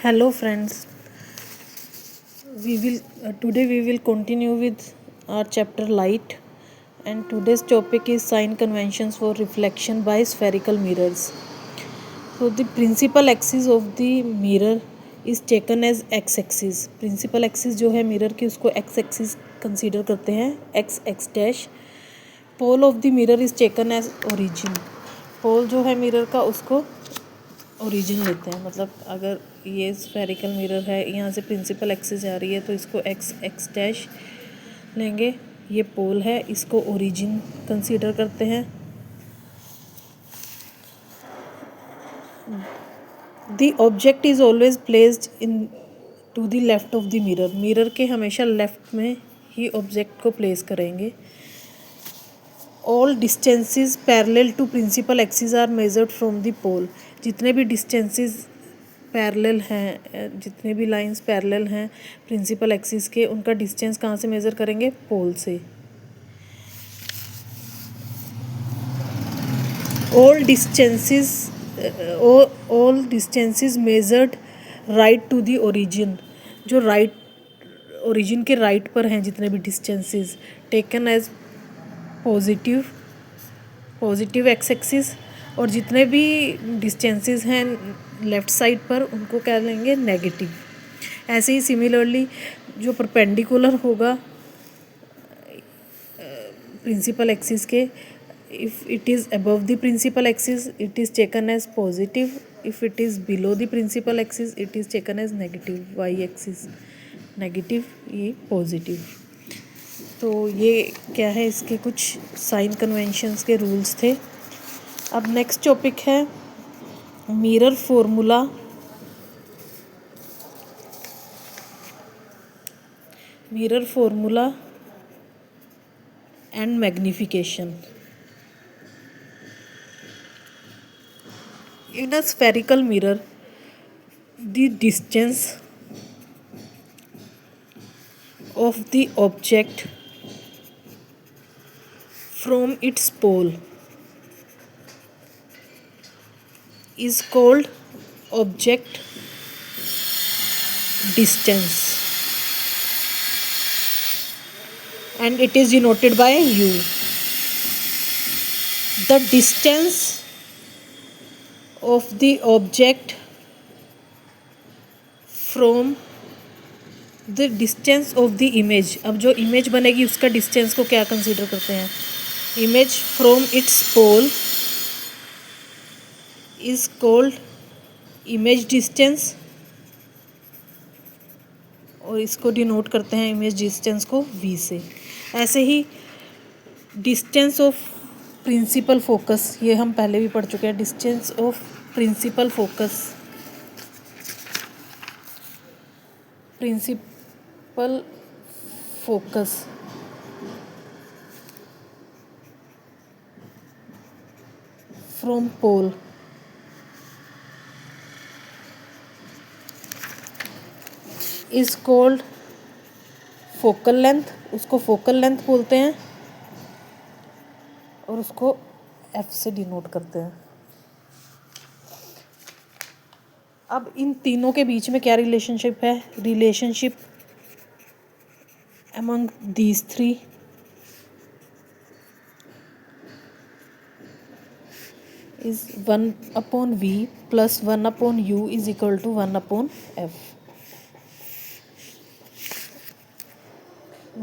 Hello friends, we will today we will continue with our chapter light, and today's topic is sign conventions for reflection by spherical mirrors. So the principal axis of the mirror is taken as x axis. Principal axis जो है mirror की उसको x axis consider करते हैं, x dash. Pole of the mirror is taken as origin. Pole जो है mirror का उसको ओरिजिन लेते हैं, मतलब अगर ये स्फेरिकल मिरर है, यहाँ से प्रिंसिपल एक्सिस जा रही है तो इसको एक्स डैश लेंगे, ये पोल है, इसको ओरिजिन कंसीडर करते हैं. The object is always placed in to the left of the mirror. Mirror के हमेशा लेफ्ट में ही ऑब्जेक्ट को प्लेस करेंगे. All distances parallel to principal axis are measured from the pole. जितने भी डिस्टेंसेस पैरेलल हैं, जितने भी लाइंस पैरेलल हैं प्रिंसिपल एक्सिस के, उनका डिस्टेंस कहाँ से मेज़र करेंगे? पोल से. All distances measured right to the origin. जो राइट ओरिजिन के राइट पर हैं जितने भी distances, taken as positive X axis, और जितने भी डिस्टेंसेस हैं लेफ़्ट साइड पर उनको क्या लेंगे? नेगेटिव. ऐसे ही सिमिलरली जो परपेंडिकुलर होगा प्रिंसिपल एक्सिस के, if it is above the principal axis it is taken as positive, if it is below the principal axis it is taken as negative. Y axis negative, ये positive. तो ये क्या है, इसके कुछ sign conventions के rules थे. अब नेक्स्ट टॉपिक है mirror formula. Mirror formula and magnification. In a spherical mirror the distance of the object from its pole is called object distance, and it is denoted by u. The distance of the object from the distance of the image. अब जो image बनेगी उसका distance को क्या consider करते हैं? Image from its pole is called image distance, और इसको डिनोट करते हैं इमेज डिस्टेंस को v से. ऐसे ही डिस्टेंस ऑफ प्रिंसिपल फोकस, ये हम पहले भी पढ़ चुके हैं. Distance of principal focus from pole is called focal length. उसको फोकल लेंथ बोलते हैं और उसको f से डिनोट करते हैं. अब इन तीनों के बीच में क्या रिलेशनशिप है? Relationship among these three is 1/v plus 1/u is equal to 1/f.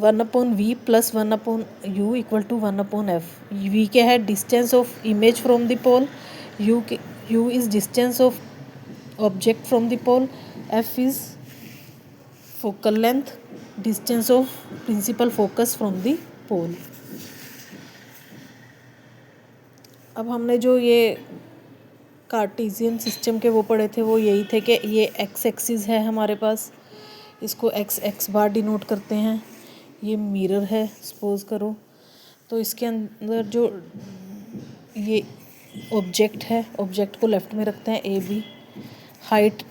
1/v plus 1/u equal to 1/f. v क्या है? Distance of image from the pole. u is distance of object from the pole. f is focal length, distance of principal focus from the pole. अब हमने जो ये Cartesian system के वो पढ़े थे वो यही थे कि ये एक्स एक्सिस है हमारे पास, इसको एक्स बार डिनोट करते हैं. ये मिरर है सपोज करो, तो इसके अंदर जो ये ऑब्जेक्ट है, ऑब्जेक्ट को लेफ़्ट में रखते हैं ए बी. हाइट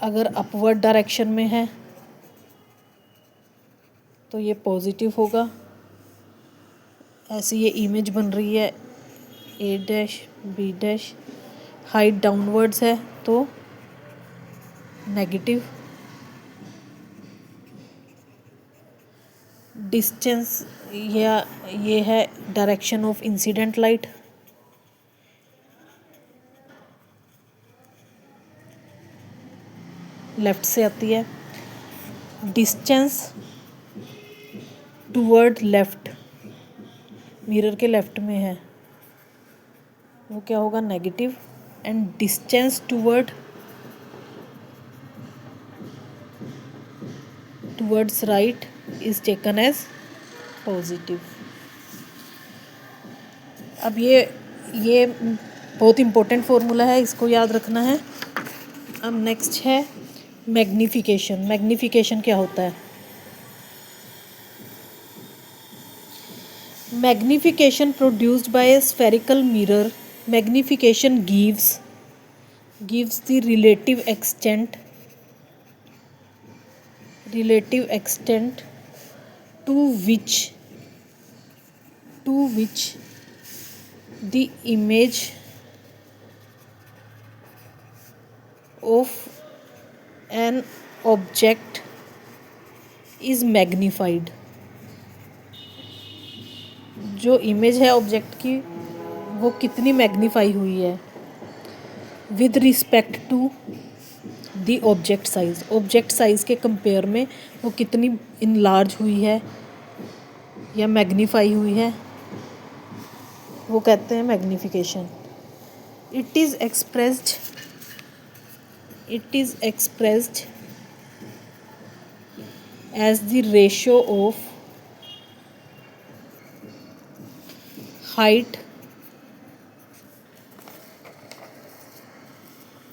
अगर अपवर्ड डायरेक्शन में है तो ये पॉजिटिव होगा. ऐसे ये इमेज बन रही है A dash B dash. Height downwards है तो नेगेटिव, डिस्टेंस या ये है direction of incident light, left से आती है। डिस्टेंस टूवर्ड लेफ्ट, मिरर के लेफ्ट में है, वो क्या होगा, negative. And distance towards right is taken as positive. अब ये बहुत इम्पोर्टेंट फॉर्मूला है, इसको याद रखना है। अब नेक्स्ट है मैग्नीफिकेशन। मैग्नीफिकेशन क्या होता है? Magnification produced by a spherical mirror. Magnification gives the relative extent to which the image of an object is magnified. जो इमेज है ऑब्जेक्ट की वो कितनी मैग्नीफाई हुई है with respect to the object size. Object size के compare में वो कितनी इनलार्ज हुई है या मैग्नीफाई हुई है, वो कहते हैं magnification. It is expressed as the ratio of height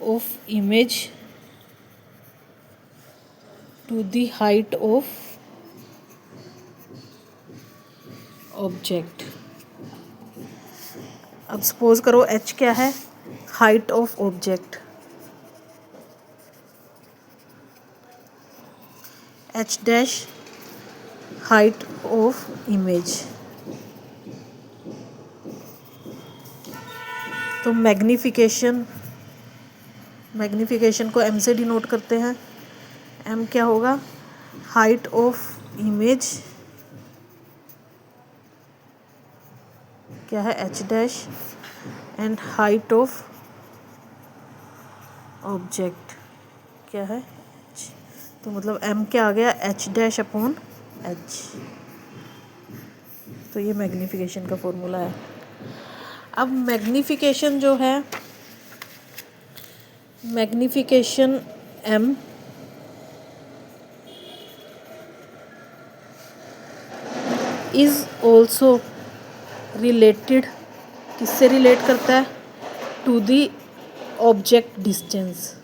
of image to the height of object। अब सपोज करो h क्या है, height of object, h dash height of image. तो मैग्नीफिकेशन को m से डिनोट करते हैं। m क्या होगा, हाइट ऑफ इमेज क्या है, h dash, and height of object क्या है, h। तो मतलब m क्या आ गया, h डैश अपॉन h। तो ये मैग्नीफिकेशन का फॉर्मूला है। अब मैग्नीफिकेशन जो है, magnification m is also related, किससे रिलेट करता है, टू दी ऑब्जेक्ट डिस्टेंस।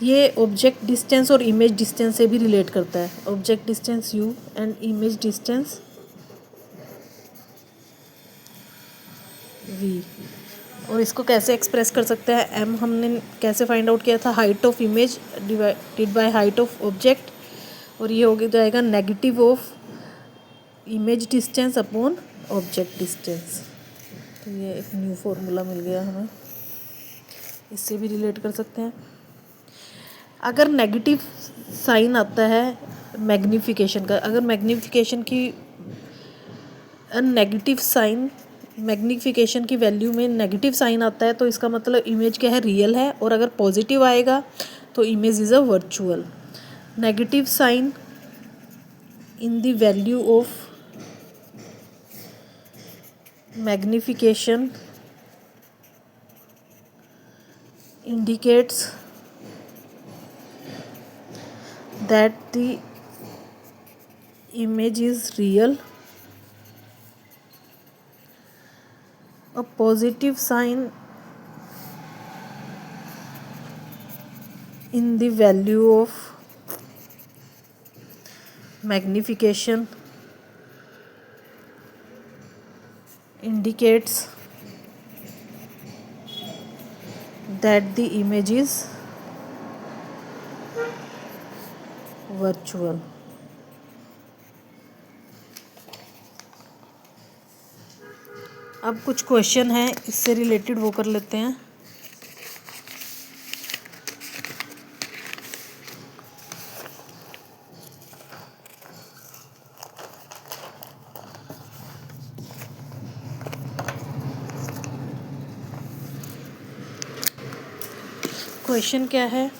ये ऑब्जेक्ट डिस्टेंस और इमेज डिस्टेंस से भी रिलेट करता है। Object distance u and image distance v। और इसको कैसे एक्सप्रेस कर सकते हैं, m हमने कैसे फाइंड आउट किया था, height of image divided by height of object, और ये हो जाएगा negative of image distance upon object distance. तो ये एक न्यू फॉर्मूला मिल गया हमें, इससे भी रिलेट कर सकते हैं। अगर नेगेटिव साइन आता है मैग्नीफिकेशन का, अगर मैग्नीफिकेशन की नेगेटिव साइन, मैग्नीफिकेशन की वैल्यू में नेगेटिव साइन आता है तो इसका मतलब इमेज क्या है, रियल है। और अगर पॉजिटिव आएगा तो image is a virtual. Negative sign in the value of magnification indicates that the image is real. A positive sign in the value of magnification indicates that the image is virtual। अब कुछ question है इससे related, वो कर लेते हैं। Question क्या है?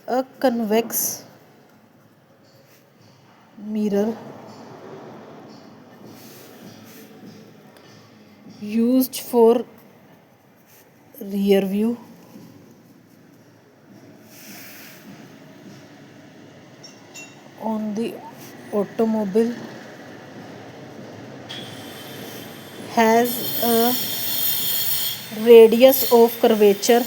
अ convex mirror used for rear view on the automobile has a radius of curvature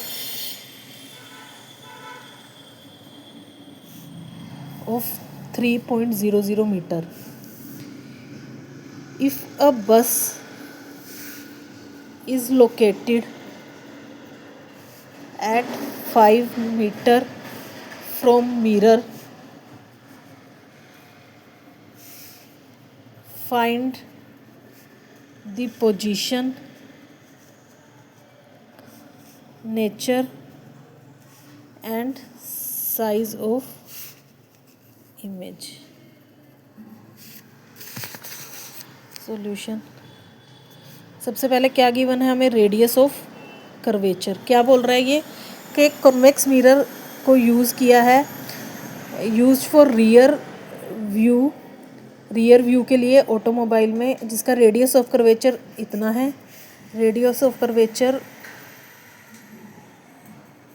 of 3.00 meter. If a bus is located at 5 meter from mirror, find the position, nature and size of image. Solution. सबसे पहले क्या given है हमें? Radius of curvature. क्या बोल रहा है ये कि कॉन्वेक्स मिरर को यूज़ किया है, यूज फॉर रियर व्यू के लिए ऑटोमोबाइल में, जिसका रेडियस ऑफ कर्वेचर इतना है. Radius of curvature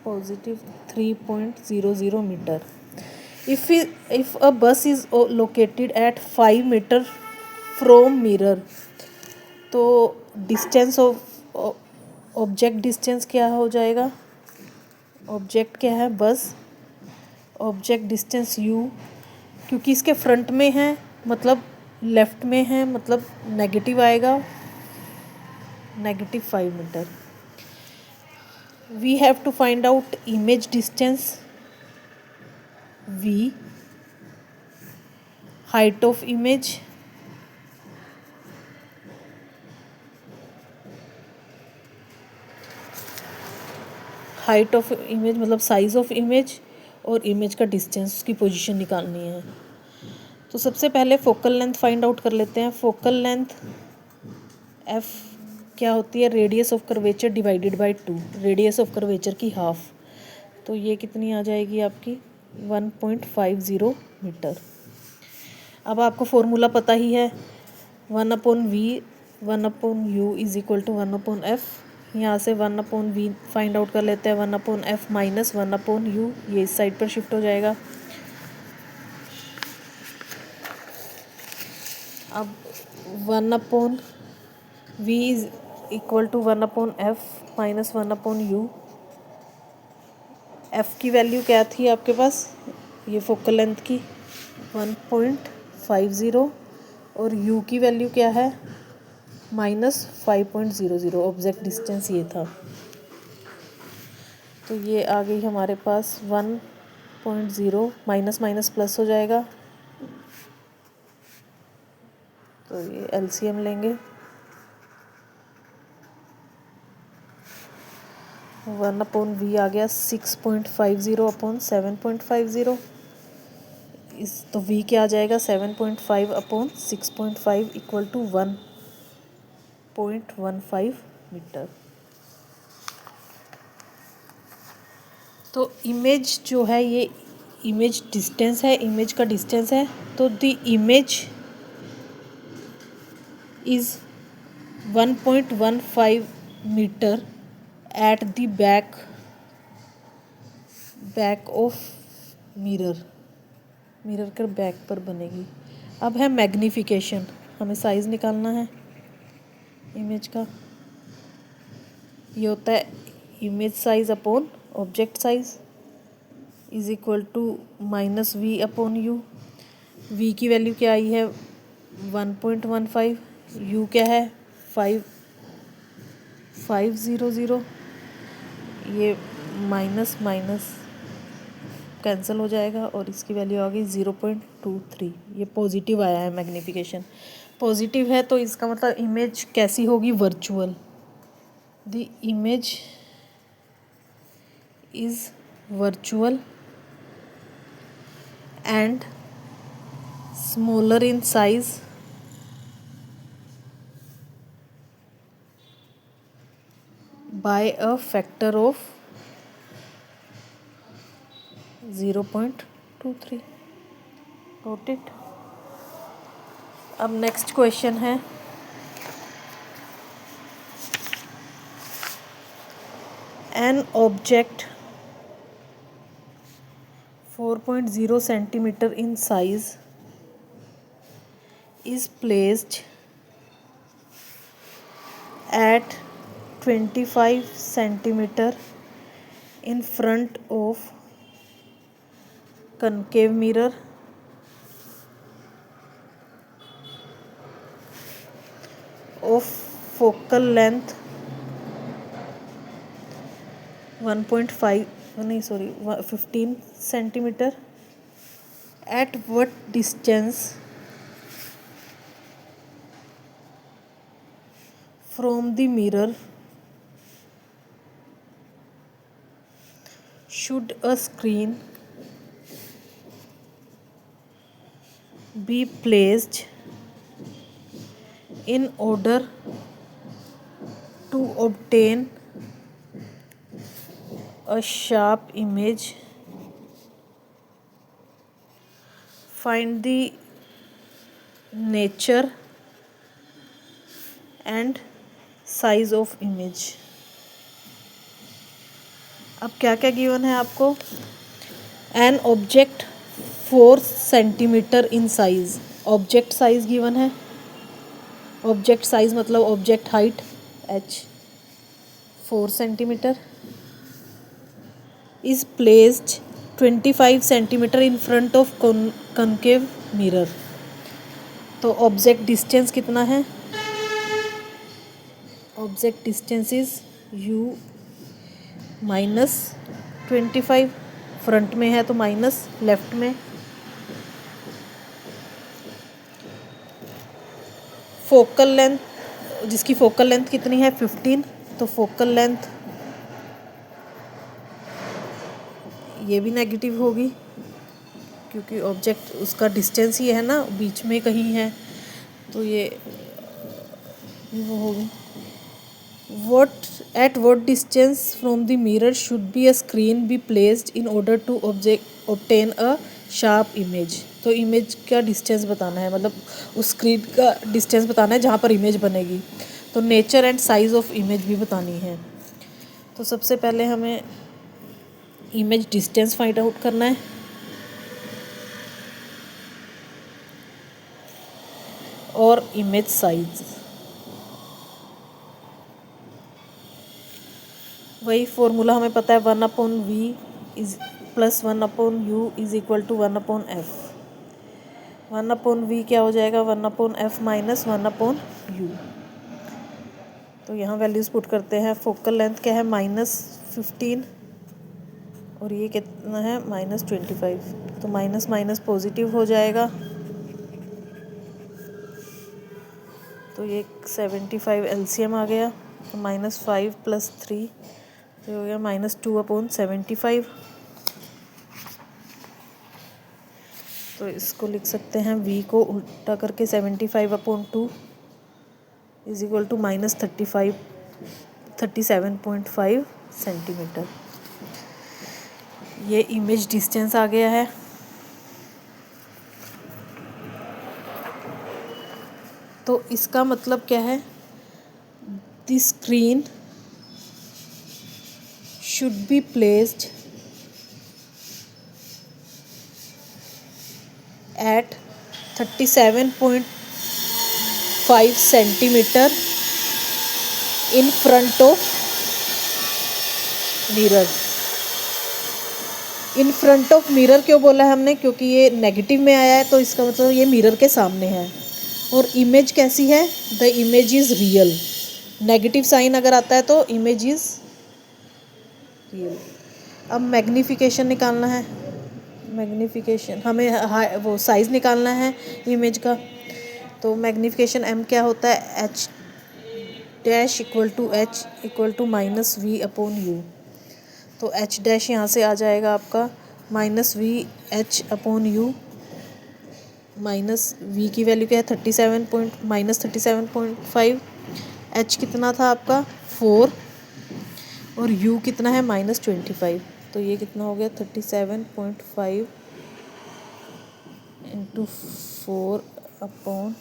positive 3.00 metre. If a bus is located at 5 metre from mirror, तो डिस्टेंस ऑफ ऑब्जेक्ट डिस्टेंस क्या हो जाएगा? ऑब्जेक्ट क्या है? बस. ऑब्जेक्ट डिस्टेंस u, क्योंकि इसके फ्रंट में है मतलब लेफ्ट में है मतलब नेगेटिव आएगा, negative 5 metre. We have to find out image distance v, height of image, height of image मतलब साइज ऑफ इमेज, और इमेज का डिस्टेंस, उसकी पोजीशन निकालनी है. तो सबसे पहले फोकल लेंथ फाइंड आउट कर लेते हैं. फोकल लेंथ f क्या होती है? Radius of curvature divided by 2, radius of curvature की हाफ. तो ये कितनी आ जाएगी आपकी? 1.50 मीटर. अब आपको फॉर्मूला पता ही है, 1/v 1/u is equal to 1/f. यहाँ से 1/v फाइंड आउट कर लेते हैं. 1/f माइनस 1/u, ये इस साइड पर शिफ्ट हो जाएगा. अब 1/v is equal to 1/f minus 1/u. f की वैल्यू क्या थी आपके पास? ये फोकल लेंथ की 1.50, और u की वैल्यू क्या है? -5.00. ऑब्जेक्ट डिस्टेंस ये था. तो ये आ गई हमारे पास 1.0, माइनस माइनस प्लस हो जाएगा. तो ये एलसीएम लेंगे. 1/v आ गया 6.50/7.50. इस तो v क्या आ जाएगा? 7.5/6.5 इक्वल टू 1.15 मीटर. तो इमेज जो है ये इमेज डिस्टेंस है, इमेज का डिस्टेंस है. तो the image is 1.15 metre at the back of mirror. Mirror के बैक पर बनेगी. अब है मैग्नीफिकेशन. हमें साइज़ निकालना है इमेज का. ये होता है image size upon object size is equal to -v/u. v की वैल्यू क्या आई है? 1.15. u क्या है? 500. ये माइनस माइनस कैंसिल हो जाएगा और इसकी वैल्यू आ गई 0.23. ये पॉजिटिव आया है. मैग्नीफिकेशन पॉजिटिव है तो इसका मतलब इमेज कैसी होगी? Virtual. The image is virtual and smaller in size by a factor of 0.23. Got it. अब नेक्स्ट क्वेश्चन है, an object 4.0 centimeter in size is placed at 25 centimeter in front of concave mirror of focal length 15 centimeter. At what distance from the mirror should a screen be placed in order to obtain a sharp image? Find the nature and size of image. अब क्या क्या given है आपको? An object 4 centimetre in size, object size given है. Object size मतलब object height h 4 centimetre is placed 25 centimetre in front of concave mirror. तो object distance कितना है? Object distance is u -25. Front में है तो माइनस, लेफ्ट में. Focal length, जिसकी फोकल लेंथ कितनी है 15, तो फोकल लेंथ ये भी नेगेटिव होगी क्योंकि ऑब्जेक्ट उसका डिस्टेंस ही है ना, बीच में कहीं है, तो ये वो होगी. At what distance from the mirror should be a screen be placed in order to obtain a sharp image? तो इमेज का डिस्टेंस बताना है, मतलब उस स्क्रीन का डिस्टेंस बताना है जहाँ पर इमेज बनेगी. तो nature and size of image भी बतानी है. तो सबसे पहले हमें इमेज डिस्टेंस फाइंड आउट करना है. और इमेज साइज, वही फॉर्मूला हमें पता है, 1/v is plus 1/u is equal to 1/f. 1/v क्या हो जाएगा? 1/f minus 1/u. तो यहाँ वैल्यूज़ पुट करते हैं. फोकल लेंथ क्या है? -15 और ये कितना है? -25. तो माइनस माइनस पॉजिटिव हो जाएगा, तो ये 75 एलसीएम आ गया. तो -5 + 3 तो हो गया -2/75. तो इसको लिख सकते हैं, v को उल्टा करके 75/2 इज इक्वल टू -37.5 सेंटीमीटर. ये इमेज डिस्टेंस आ गया है. तो इसका मतलब क्या है? The screen should be placed at 37.5 centimeter in front of mirror. In front of mirror क्यों बोला है हमने? क्योंकि ये नेगेटिव में आया है, तो इसका मतलब ये मिरर के सामने है. और इमेज कैसी है? The image is real. Negative sign अगर आता है तो इमेज इज़ रियल. अब मैग्नीफिकेशन निकालना है. मैग्नीफिकेशन हमें वो साइज़ निकालना है इमेज का. तो मैग्नीफिकेशन m क्या होता है? h dash equal to h equal to -v/u. तो h डैश यहाँ से आ जाएगा आपका -v/u. माइनस v की वैल्यू क्या है? -37.5. h कितना था आपका? 4 और u कितना है? -25. तो ये कितना हो गया 37.5 इंटू 4 अपॉन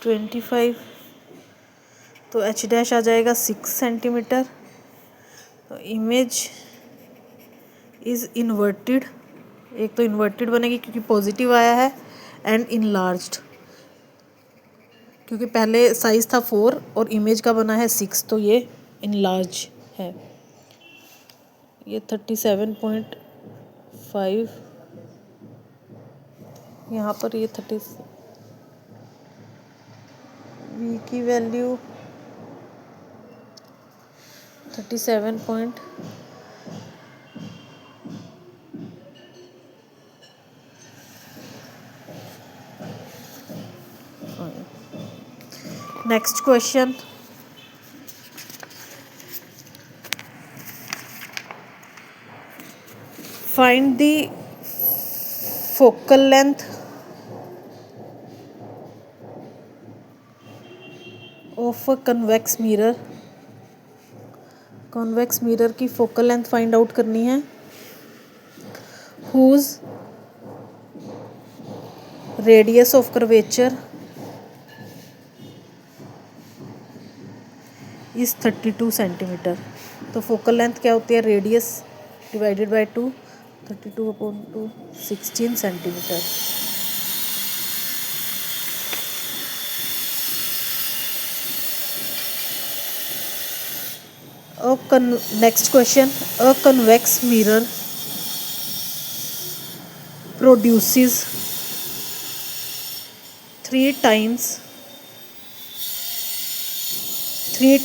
25, तो एच डैश आ जाएगा 6 सेंटीमीटर। तो इमेज इज़ इन्वर्टेड, एक तो इन्वर्टेड बनेगी क्योंकि पॉजिटिव आया है, एंड इनलार्ज्ड क्योंकि पहले साइज़ था 4 और इमेज का बना है 6, तो ये इनलार्ज है। ये 37.5, यहाँ पर ये 30 v की value 37. Next question. Find the focal length of a convex mirror. Convex mirror की focal length find out करनी है, whose radius of curvature is 32 centimetre. तो फोकल लेंथ क्या होती है, radius divided by 2, 32/2, 16 centimetre. Next question, a convex mirror produces 3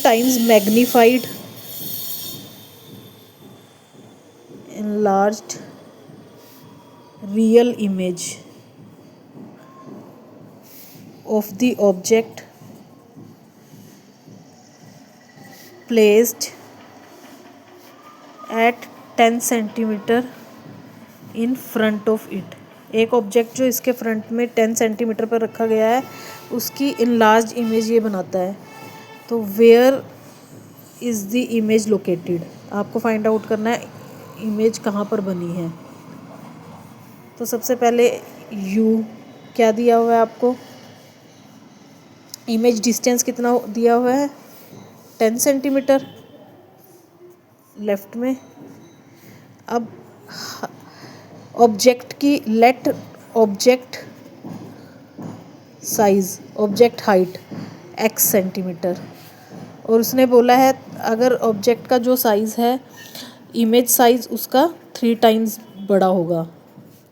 times magnified enlarged real image of the object placed at 10 centimetre in front of it. एक object जो इसके front में 10 centimetre पर रखा गया है उसकी इनलार्ज इमेज ये बनाता है। तो where is the image located, आपको फाइंड आउट करना है इमेज कहाँ पर बनी है। तो सबसे पहले यू क्या दिया हुआ है आपको, इमेज डिस्टेंस कितना दिया हुआ है 10 सेंटीमीटर लेफ्ट में। अब ऑब्जेक्ट की let object size, object height x centimetre, और उसने बोला है अगर ऑब्जेक्ट का जो साइज़ है इमेज साइज़ उसका 3 टाइम्स बड़ा होगा,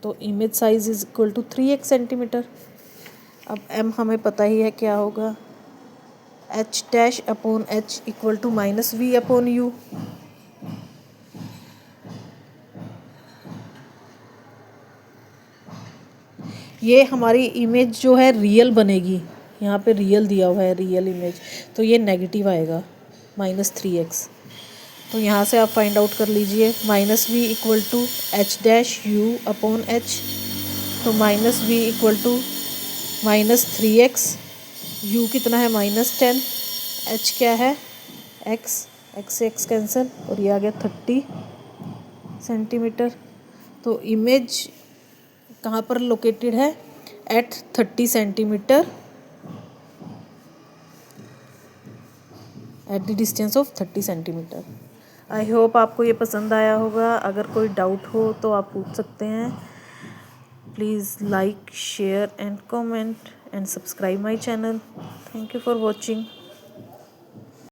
तो image size is equal to 3x centimetre. अब m हमें पता ही है क्या होगा, h dash upon h equal to -v upon u। ये हमारी इमेज जो है रियल बनेगी, यहाँ पे रियल दिया हुआ है रियल इमेज, तो ये नेगेटिव आएगा -3x। तो यहाँ से आप फाइंड आउट कर लीजिए, -v equal to h dash u upon h, तो -v equal to -3x, u कितना है -10, h क्या है x, x से x कैंसिल, और ये आ गया 30 सेंटीमीटर। तो इमेज कहाँ पर लोकेटेड है, at 30 centimetre at the distance of 30 centimetre. I hope आपको ये पसंद आया होगा। अगर कोई डाउट हो तो आप पूछ सकते हैं। Please like, share and comment and subscribe my channel. Thank you for watching.